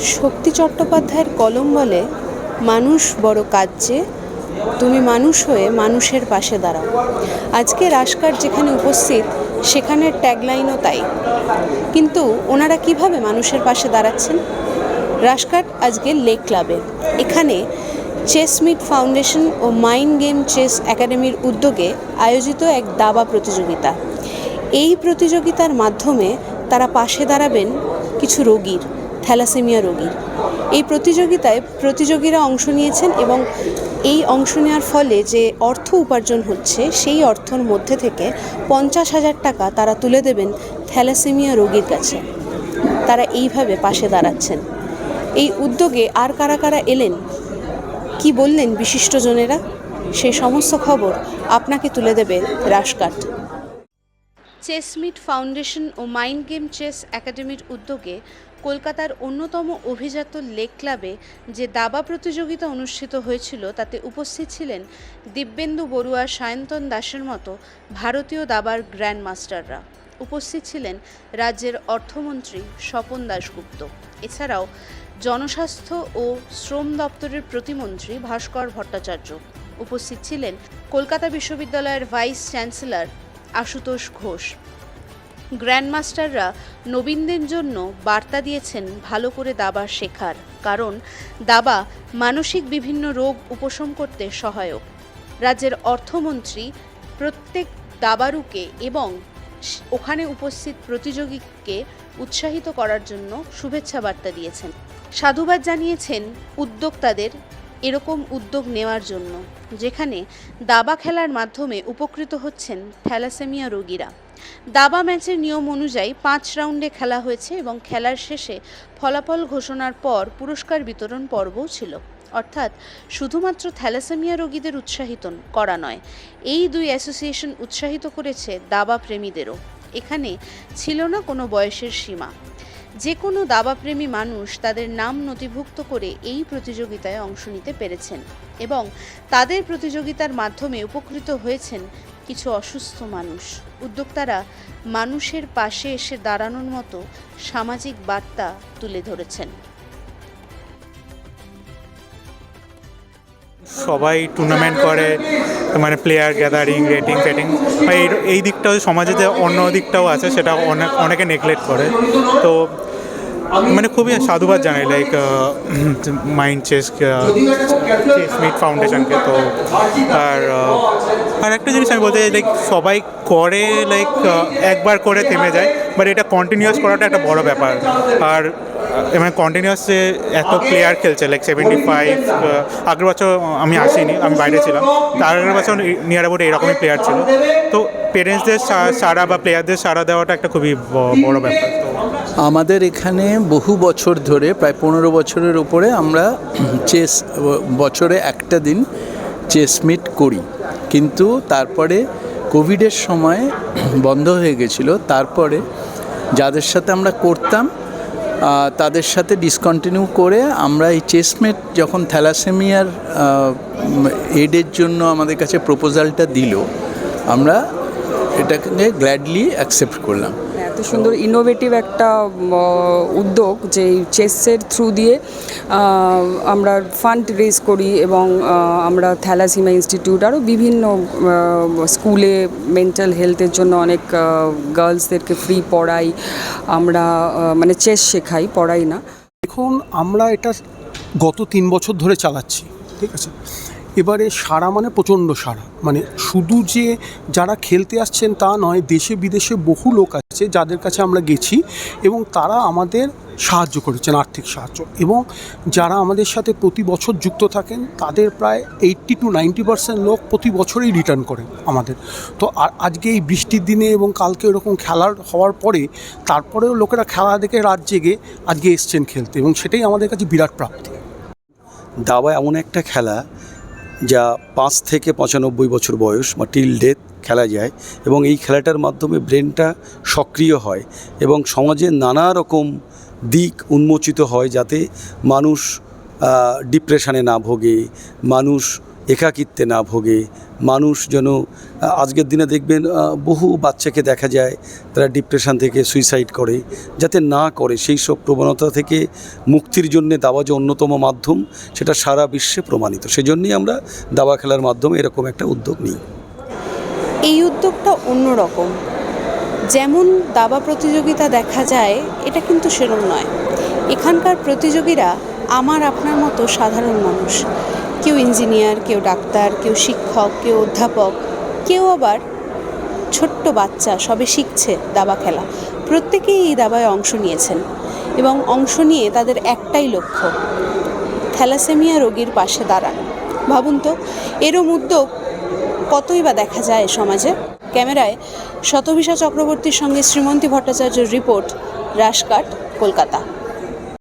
শক্তি চট্টোপাধ্যায়ের কলম বলে, মানুষ বড় কাজ্যে, তুমি মানুষ হয়ে মানুষের পাশে দাঁড়াও। আজকে রাশকার যেখানে উপস্থিত সেখানের ট্যাগলাইনও তাই। কিন্তু ওনারা কিভাবে মানুষের পাশে দাঁড়াচ্ছেন? রাশকার আজকে লেক ক্লাবে, এখানে চেসমিট ফাউন্ডেশন ও মাইন্ড গেম চেস একাডেমির উদ্যোগে আয়োজিত এক দাবা প্রতিযোগিতা। এই প্রতিযোগিতার মাধ্যমে তারা পাশে দাঁড়াবেন কিছু রোগীর, থ্যালাসেমিয়া রোগীর। এই প্রতিযোগিতায় প্রতিযোগীরা অংশ নিয়েছেন এবং এই অংশ নেওয়ার ফলে যে অর্থ উপার্জন হচ্ছে সেই অর্থর মধ্যে থেকে 50,000 টাকা তারা তুলে দেবেন থ্যালাসেমিয়া রোগীর কাছে। তারা এইভাবে পাশে দাঁড়াচ্ছেন। এই উদ্যোগে আর কারা কারা এলেন, কি বললেন বিশিষ্টজনেরা, সেই সমস্ত খবর আপনাকে তুলে দেবে রাশকার। চেসমিট ফাউন্ডেশন ও মাইন্ড গেম চেস একাডেমির উদ্যোগে কলকাতার অন্যতম অভিজাত লেক ক্লাবে যে দাবা প্রতিযোগিতা অনুষ্ঠিত হয়েছিল তাতে উপস্থিত ছিলেন দিব্যেন্দু বড়ুয়া, সায়ন্তন দাসের মতো ভারতীয় দাবার গ্র্যান্ড মাস্টাররা। উপস্থিত ছিলেন রাজ্যের অর্থমন্ত্রী স্বপন দাশগুপ্ত, এছাড়াও জনস্বাস্থ্য ও শ্রম দপ্তরের প্রতিমন্ত্রী ভাস্কর ভট্টাচার্য। উপস্থিত ছিলেন কলকাতা বিশ্ববিদ্যালয়ের ভাইস চ্যান্সেলর আশুতোষ ঘোষ। গ্র্যান্ডমাস্টাররা নবীনদের জন্য বার্তা দিয়েছেন ভালো করে দাবা শেখার, কারণ দাবা মানসিক বিভিন্ন রোগ উপশম করতে সহায়ক। রাজ্যের অর্থমন্ত্রী প্রত্যেক দাবারুকে এবং ওখানে উপস্থিত প্রতিযোগীকে উৎসাহিত করার জন্য শুভেচ্ছা বার্তা দিয়েছেন। সাধুবাদ জানিয়েছেন উদ্যোক্তাদের এরকম উদ্যোগ নেওয়ার জন্য, যেখানে দাবা খেলার মাধ্যমে উপকৃত হচ্ছেন থ্যালাসেমিয়া রোগীরা। দাবা ম্যাচের নিয়ম অনুযায়ী 5 রাউন্ডে খেলা হয়েছে এবং খেলার শেষে ফলাফল ঘোষণার পর পুরস্কার বিতরণ পর্বও ছিল। অর্থাৎ শুধুমাত্র থ্যালাসেমিয়া রোগীদের উৎসাহিত করা নয়, এই দুই অ্যাসোসিয়েশন উৎসাহিত করেছে দাবা প্রেমীদেরও। এখানে ছিল না কোনো বয়সের সীমা। যে কোনো দাবাপ্রেমী মানুষ তাদের নাম নথিভুক্ত করে এই প্রতিযোগিতায় অংশ নিতে পেরেছেন এবং তাদের প্রতিযোগিতার মাধ্যমে উপকৃত হয়েছেন কিছু অসুস্থ মানুষ। উদ্যোক্তারা মানুষের পাশে এসে দাঁড়ানোর মতো সামাজিক বার্তা তুলে ধরেছেন। সবাই টুর্নামেন্ট করে, মানে প্লেয়ার গ্যাদারিং, রেটিং ফেটিং, এই দিকটাও সমাজে যে অন্য দিকটাও আছে সেটা অনেকে নেগলেক্ট করে। তো মানে খুবই সাধুবাদ জানাই লাইক মাইন্ড চেসমিট ফাউন্ডেশনকে। তো আর একটা জিনিস আমি বলতে চাই, লাইক সবাই করে, লাইক একবার করে থেমে যায়, বাট এটা কন্টিনিউয়াস করাটা একটা বড় ব্যাপার। আর মানে কন্টিনিউয়াস যে এত প্লেয়ার খেলছে, লাইক 75, আগের বছর আমি আসিনি, আমি বাইরে ছিলাম, তার আগের বছর নিয়ার অ্যাবাউট এরকমই প্লেয়ার ছিল। তো পেরেন্টসদের সারা বা প্লেয়ারদের সারা দেওয়াটা একটা খুবই বড় ব্যাপার। আমাদের এখানে বহু বছর ধরে, প্রায় 15 বছরের উপরে আমরা বছরে একটা দিন চেস মিট করি, কিন্তু তারপরে কোভিডের সময় বন্ধ হয়ে গেছিলো। তারপরে যাদের সাথে আমরা করতাম তাদের সাথে ডিসকন্টিনিউ করে আমরা এই চেসমেট যখন থ্যালাসেমিয়ার এডের জন্য আমাদের কাছে প্রপোজালটা দিল, আমরা এটাকে গ্ল্যাডলি অ্যাকসেপ্ট করলাম। এত সুন্দর ইনোভেটিভ একটা উদ্যোগ যে চেসের থ্রু দিয়ে আমরা ফান্ড রেজ করি এবং আমরা থ্যালাসেমিয়া ইনস্টিটিউট আরও বিভিন্ন স্কুলে মেন্টাল হেলথের জন্য অনেক গার্লসদেরকে ফ্রি পড়াই, আমরা মানে চেস শেখাই, পড়াই না। দেখুন, আমরা এটা গত 3 বছর ধরে চালাচ্ছি, ঠিক আছে। এবারে সারা মানে প্রচণ্ড সারা, মানে শুধু যে যারা খেলতে আসছেন তা নয়, দেশে বিদেশে বহু লোক আছে যাদের কাছে আমরা গেছি এবং তারা আমাদের সাহায্য করেছেন, আর্থিক সাহায্য। এবং যারা আমাদের সাথে প্রতি বছর যুক্ত থাকেন তাদের প্রায় 80 to 90% লোক প্রতি বছরই রিটার্ন করেন আমাদের। তো আজকে এই বৃষ্টির দিনে এবং কালকে এরকম খেলার হওয়ার পরে তারপরেও লোকেরা খেলা দেখে রাত জেগে আজকে এসছেন খেলতে, এবং সেটাই আমাদের কাছে বিরাট প্রাপ্তি। দাবা এমন একটা খেলা যা 5 থেকে 95 বছর বয়স বা টিল ডেথ খেলা যায়, এবং এই খেলাটার মাধ্যমে ব্রেনটা সক্রিয় হয় এবং সমাজের নানা রকম দিক উন্মোচিত হয়, যাতে মানুষ ডিপ্রেশনে না ভোগে, মানুষ একাকিত্বে না ভোগে, মানুষ যেন আজকের দিনে দেখবেন বহু বাচ্চাকে দেখা যায় তারা ডিপ্রেশন থেকে সুইসাইড করে, যাতে না করে সেই সব প্রবণতা থেকে মুক্তির জন্য দাবা যে অন্যতম মাধ্যম, সেটা সারা বিশ্বে প্রমাণিত। সেজন্যই আমরা দাবা খেলার মাধ্যমে এরকম একটা উদ্যোগ নিই। এই উদ্যোগটা অন্যরকম। যেমন দাবা প্রতিযোগিতা দেখা যায়, এটা কিন্তু সেরকম নয়। এখানকার প্রতিযোগীরা আমার আপনার মতো সাধারণ মানুষ। কেউ ইঞ্জিনিয়ার, কেউ ডাক্তার, কেউ শিক্ষক, কেউ অধ্যাপক, কেউ আবার ছোট্ট বাচ্চা সবে শিখছে দাবা খেলা। প্রত্যেকেই এই দাবায় অংশ নিয়েছেন এবং অংশ নিয়ে তাদের একটাই লক্ষ্য, থ্যালাসেমিয়া রোগীর পাশে দাঁড়ানো। ভাবুন তো, এরম উদ্যোগ কতই বা দেখা যায় সমাজে। ক্যামেরায় শতভিষা চক্রবর্তীর সঙ্গে শ্রীমন্তী ভট্টাচার্যের রিপোর্ট, রাশকাট, কলকাতা।